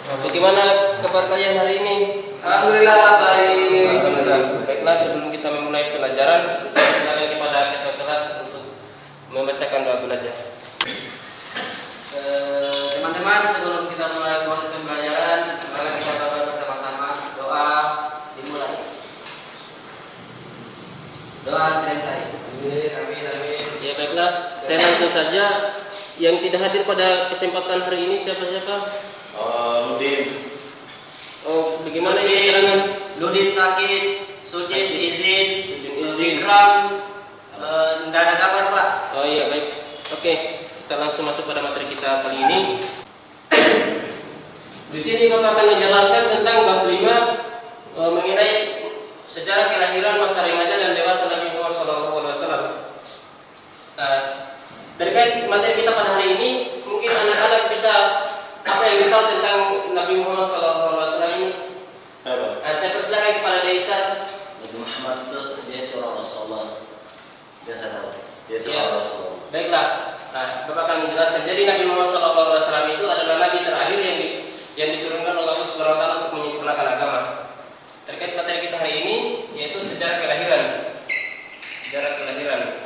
Bagaimana kabar kalian hari ini? Alhamdulillah baik. Alhamdulillah. Baiklah, sebelum kita memulai pelajaran, saya silakan kepada ketua kelas untuk membacakan doa belajar. Teman-teman, sebelum kita mulai proses pembelajaran, mari kita berdoa bersama-sama. Doa dimulai. Doa selesai. Amin, amin. Ya baiklah, saya langsung saja. Yang tidak hadir pada kesempatan hari ini siapa-siapa? Ludin. Oh, bagaimana ini keterangan? Ludin sakit, Sujin izin, Fikram tidak ada kabar Pak. Oh iya baik. Oke, kita langsung masuk pada materi kita kali ini. Di sini Bapak akan menjelaskan tentang bab 5 mengenai sejarah kelahiran, masa remaja dan dewasa Nabi Muhammad SAW. Terkait materi kita pada hari ini, mungkin anak-anak bisa apa yang tahu tentang Nabi Muhammad SAW ini? Saya persilakan kepada Daisar. Nabi Muhammad itu dia seorang Rasulullah. Biasa tahu. Dia Ya. seorang Rasulullah. Baiklah, Bapak akan menjelaskan. Jadi Nabi Muhammad SAW itu adalah Nabi terakhir yang diturunkan oleh Allah Subhanahu Wa Taala untuk menyempurnakan agama. Terkait materi kita hari ini, yaitu sejarah kelahiran. Sejarah kelahiran.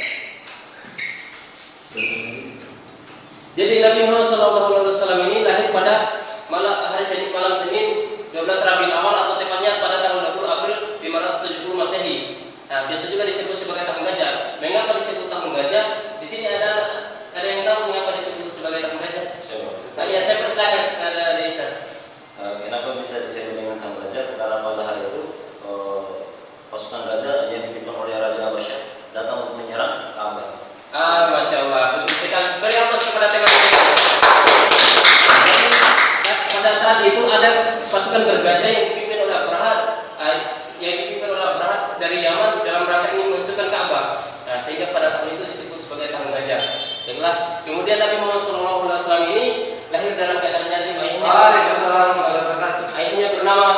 Jadi Nabi Muhammad SAW ini lahir pada hari Senin, malam Senin 12 Rabiul Awal atau tepatnya pada tanggal 20 April 570 Masehi. Nah, biasa juga disebut sebagai tahun gajah. Mengapa disebut tahun gajah? Di sini ada yang tahu mengapa disebut sebagai tahun gajah? Nah, ya saya persilakan ada Desa. Kenapa bisa disebut dengan tahun gajah? Karena pada hari itu pasukan gajah yang dipimpin oleh Raja Abbasya datang untuk menyerang Ka'bah. Masya Allah. Beri aplaus kepada teman-teman. Pada saat itu ada pasukan bergajah yang dipimpin oleh Abraha, dari Yaman dalam rangka ingin menghancurkan Ka'bah. Nah, sehingga pada tahun itu disebut sebagai tahun gajah. Baiklah. Kemudian Nabi Muhammad SAW ini lahir dalam keadaan yatim. Ayahnya bernama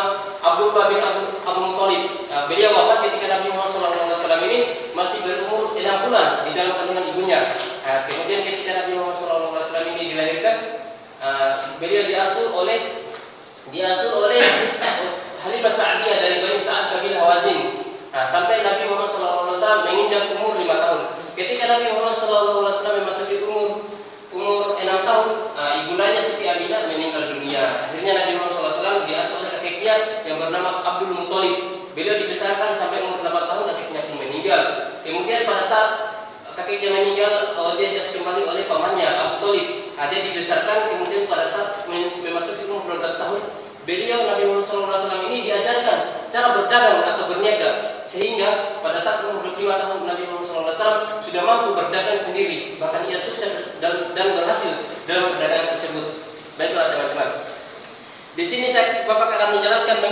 Abdullah bin Abu Muthalib. Beliau wafat ketika Nabi Muhammad SAW ini masih berumur 6 bulan di dalam kandungan ibunya. Kemudian ketika Nabi Muhammad SAW ini dilahirkan, beliau diasuh oleh Halimah Sa'diyah dari Bani Sa'ad kabilah Hawazin. Sampai Nabi Muhammad SAW menginjak umur 5 tahun. Ketika Nabi Muhammad SAW memasuki umur 6 tahun, ibu lainnya Siti Aminah meninggal dunia. Akhirnya Nabi Muhammad SAW diasuh oleh kakeknya yang bernama Abdul Muthalib. Beliau dibesarkan sampai umur 8 tahun, kakeknya pun meninggal. Kemudian pada saat kakeknya meninggal, dia diasuh kembali oleh pamannya Abu Thalib. Dia dibesarkan, kemudian pada saat memasuki umur 12 tahun, beliau Nabi Muhammad SAW ini diajarkan cara berdagang atau berniaga, sehingga pada saat umur 25 tahun Nabi Muhammad SAW sudah mampu berdagang sendiri, bahkan ia sukses dan berhasil dalam perdagangan tersebut. Baiklah teman-teman, di sini Bapak akan menjelaskan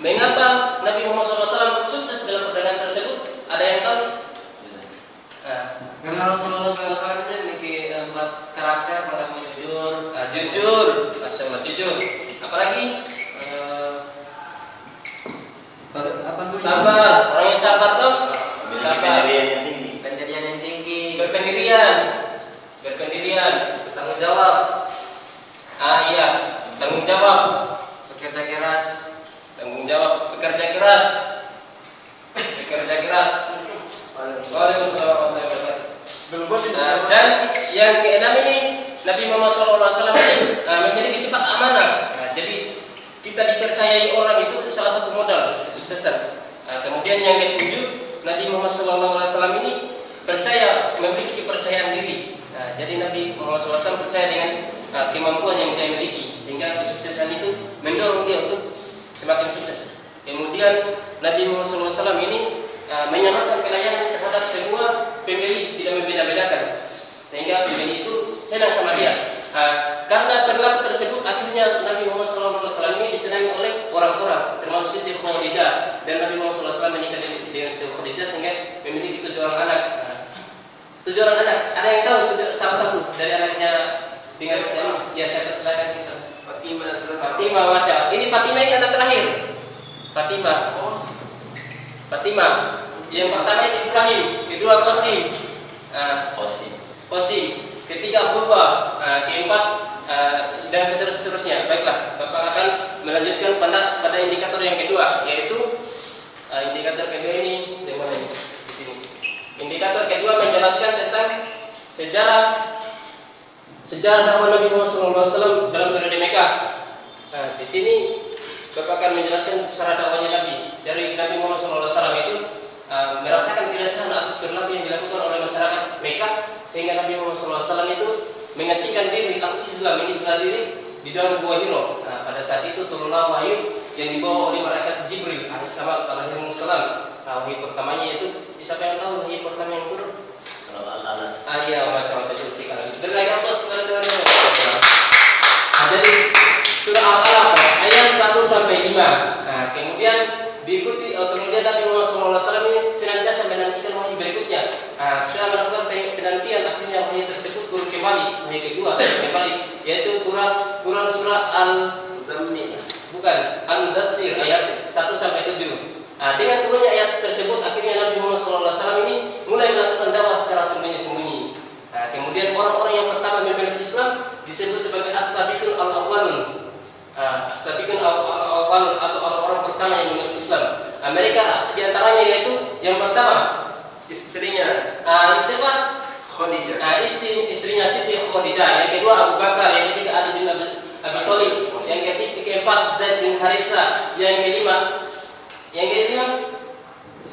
mengapa Nabi Muhammad SAW sukses dalam perdagangan tersebut. Ada yang tahu? Karena Rasulullah SAW itu memiliki 4 karakter. Pertama jujur, Jujur, Masya Allah, jujur. Apalagi? Sabar, orang yang sabar tuh sabar. Pendirian yang tinggi. Berpendirian, bertanggung jawab. Iya, tanggung jawab. bekerja keras. Tanggung jawab, bekerja keras. Waalaikumsalam warahmatullahi wabarakatuh. Dan yang keenam ini, Nabi Muhammad SAW ini memiliki sifat amanah. Jadi kita dipercayai orang itu salah satu modal kesuksesan. Kemudian yang ketujuh, Nabi Muhammad SAW ini memiliki kepercayaan diri. Jadi Nabi Muhammad SAW percaya dengan kemampuan yang dia miliki, sehingga kesuksesan itu mendorong dia untuk semakin sukses. Kemudian Nabi Muhammad SAW ini menyamakan pelayanan terhadap semua pembeli, tidak membeda-bedakan, sehingga pembeli itu senang sama dia. Karena perilaku tersebut, akhirnya Nabi Muhammad SAW ini disenangi oleh orang-orang, termasuk Siti Khadijah, dan Nabi Muhammad SAW menikah dengan Siti Khadijah sehingga memiliki 7 orang anak. 7 orang anak. Ada yang tahu salah satu dari anaknya dengan Islam? Ya, saya persilakan kita. Fatimah, Masya Allah. Ini Fatimah ini anak terakhir. Fatimah. Yang pertama Ibrahim, kedua Qasim, ketiga Abdullah, keempat dan seterusnya. seterusnya. Baiklah, Bapak akan melanjutkan pada indikator yang kedua, yaitu indikator kedua ini di mana ini? Di sini. Indikator kedua menjelaskan tentang sejarah dakwah Nabi Muhammad SAW dalam periode Mekah. Nah, di sini Bapak akan menjelaskan sejarah dakwahnya Nabi. Dari Nabi Muhammad SAW itu merasakan keresahan atas perilaku yang dilakukan oleh masyarakat Mekah, sehingga Nabi Muhammad SAW itu mengasingkan diri atau Islam diri di dalam Gua Hiro. Nah, pada saat itu turunlah wahyu yang dibawa oleh malaikat Jibril alaihissalam. Nah, wahyu pertamanya yaitu, siapa yang tahu wahyu pertama yang turun? Surat Al-Alaq. Iya, masalah betul sekali. Berlagak teman-teman. Jadi surah Al-Alaq ayat 1 sampai 5. Nah, kemudian diikuti kemudian Nabi Muhammad SAW ini senantiasa menantikan wahyu berikutnya. Nah, setelah melakukan penantian, akhirnya wahyu tersebut turun kembali, wahyu kedua kembali, yaitu Quran surah Al-Muzammil, bukan Al-Mudaththir ayat 1 sampai 7. Nah, dengan turunnya ayat tersebut, akhirnya Nabi Muhammad SAW ini mulai melakukan dakwah secara sembunyi-sembunyi. Nah, kemudian orang-orang yang pertama memeluk Islam disebut sebagai as-sabiqun al-awwalun. As-sabiqun al-awwalun atau orang-orang pertama yang memeluk Islam. Nah, mereka diantaranya yaitu yang pertama istrinya siapa? Khadijah. Istrinya Siti Khadijah. Yang kedua Abu Bakar. Yang ketiga Ali bin Abi Thalib. Yang keempat Zaid bin Haritsah. Yang kelima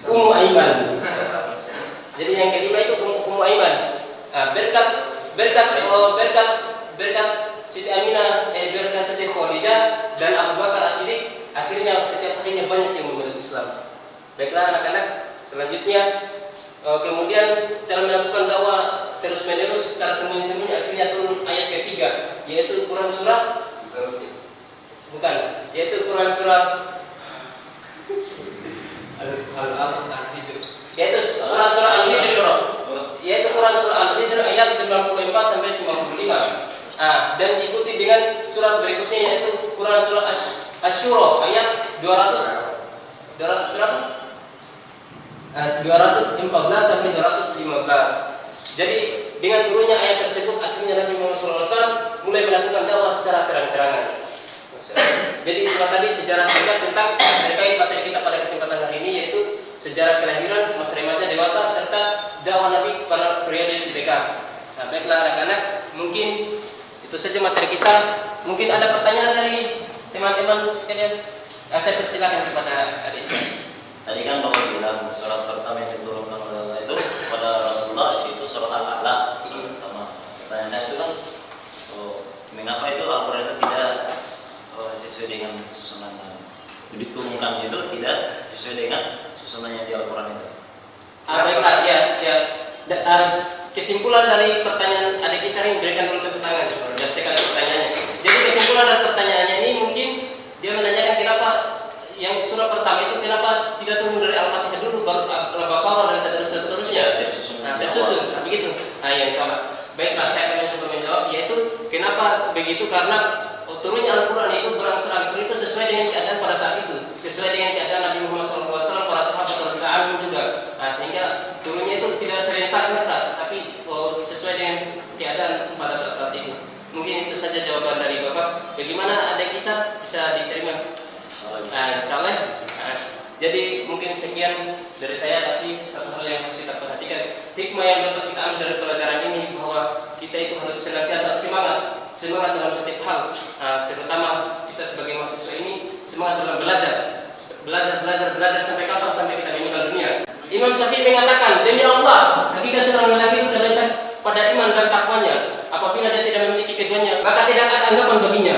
Ummu Aiman. Jadi yang kelima itu Ummu Aiman. Berkat Siti Aminah, berkat Siti Khadijah dan Abu Bakar As-Siddiq, akhirnya setiap harinya banyak yang memeluk Islam. Baiklah anak-anak, selanjutnya kemudian setelah melakukan dakwah terus-menerus secara sembunyi-sembunyi, akhirnya turun ayat ketiga, yaitu Quran surah Quran surah Al-Hijr ayat 94 sampai 95. Dan diikuti dengan surat berikutnya, yaitu Quran surah Asy-Syura ayat 200 berapa? 214 sampai 215. Jadi dengan turunnya ayat tersebut, akhirnya Nabi Muhammad SAW mulai melakukan dakwah secara terang-terangan. Jadi itulah tadi sejarah singkat tentang terkait materi kita pada kesempatan hari ini, yaitu sejarah kelahiran, masa remaja, dewasa, serta dakwah Nabi pada periode PK. Nah, baiklah anak-anak, mungkin itu saja materi kita. Mungkin ada pertanyaan dari teman-teman sekalian. Saya persilakan kepada adik saya. Tadi kan Bapak bilang surat pertama yang diturunkan oleh Allah itu pada Rasulullah itu surat Al-Alaq. Surat pertama. Pertanyaan saya itu kan, mengapa itu Al-Quran itu tidak sesuai dengan susunannya? Diturunkan itu tidak sesuai dengan susunan yang di Al-Quran itu. Baiklah, ya. Kesimpulan dari pertanyaan adik Isar ini, berikan dulu tepuk tangan. Selesaikan pertanyaannya. Jadi kesimpulan dari pertanyaannya ini, mungkin dia menanyakan kenapa yang surah pertama itu kenapa tidak turun dari Al-Fatihah dulu baru Al-Baqarah dan seterusnya. Tersusun. Begitu. Nah, yang salah. Baiklah, saya akan mencoba menjawab, yaitu kenapa begitu, karena turunnya Al-Quran itu berangsur-angsur itu sesuai dengan keadaan pada saat itu, sesuai dengan keadaan Nabi Muhammad SAW, para sahabat radhiyallahu juga. Nah, sehingga turunnya itu tidak serentak merta, tapi sesuai dengan keadaan pada saat itu. Mungkin itu saja jawaban dari Bapak. Bagaimana ada kisah bisa diterima? Insyaallah. Jadi mungkin sekian dari saya, tapi satu hal yang harus kita perhatikan, hikmah yang dapat kita ambil dari pelajaran ini, bahwa kita itu harus senantiasa semangat dalam setiap hal. Terutama kita sebagai mahasiswa ini semangat dalam belajar sampai kapan? Sampai kita meninggal dunia. Imam Syafi'i mengatakan, demi Allah, hakikat seorang lelaki itu terletak pada iman dan takwanya. Apabila dia tidak memiliki keduanya, maka tidak ada anggapan baginya.